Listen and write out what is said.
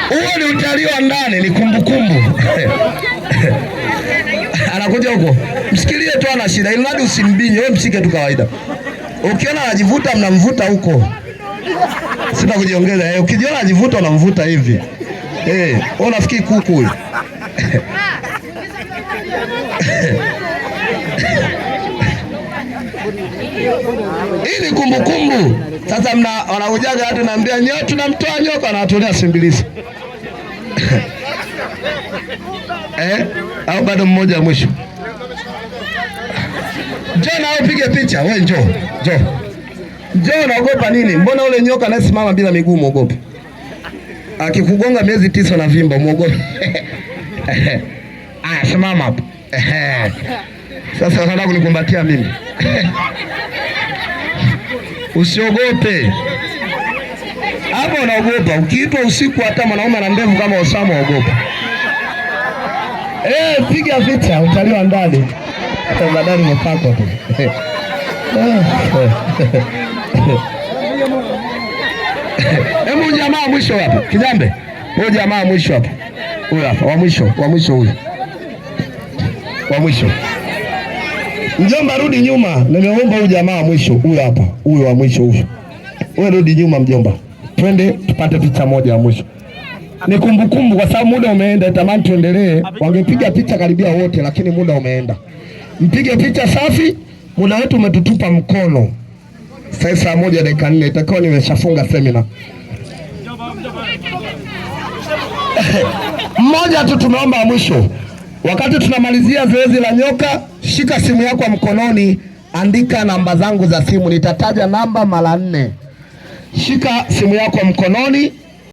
Huo ni utalii wa ndani, ni kumbukumbu. Anakuja huko, msikilie tu, ana shida, ili hadi usimbinye, wewe mshike tu kawaida. Ukiona anajivuta mnamvuta huko. Sita kujiongeza, ukijiona anajivuta unamvuta hivi. Wewe unafikiri kuku huyu? Hii ni kumbukumbu. Sasa wanakujaga watu naambia nyoka, tunamtoa nyoka, anawatolea simbilisi. Au bado mmoja mwisho. Njoo na upige picha, wewe njoo. Njoo, unaogopa nini? Mbona ule nyoka anasimama bila miguu muogope? Akikugonga miezi 9 na vimba muogope. Simama hapo. Sasa unataka kunikumbatia mimi? Usiogope. Hapo unaogopa. Ukiitwa usiku hata mwanaume ana ndevu kama Osama uogopa. Piga picha, utalii wa ndani. Hata badani mpako tu. Hebu jamaa mwisho hapa. Kijambe. Huyo jamaa mwisho hapa. Huyo hapa, wa mwisho huyo. Wa mwisho. Mjomba rudi nyuma. Nimeomba huyu jamaa mwisho, huyo hapa. Huyo wa mwisho huyo. Wewe rudi nyuma mjomba. Twende tupate picha moja ya mwisho. Ni kumbukumbu kwa sababu muda umeenda, tamani tuendelee. Wangepiga picha karibia wote lakini muda umeenda. Mpige picha safi, muda wetu umetutupa mkono. Saa 1 dakika 4 itakuwa nimeshafunga semina. Mmoja tu tumeomba mwisho. Wakati tunamalizia zoezi la nyoka, shika simu yako mkononi, andika namba zangu za simu. Nitataja namba mara 4. Shika simu yako mkononi,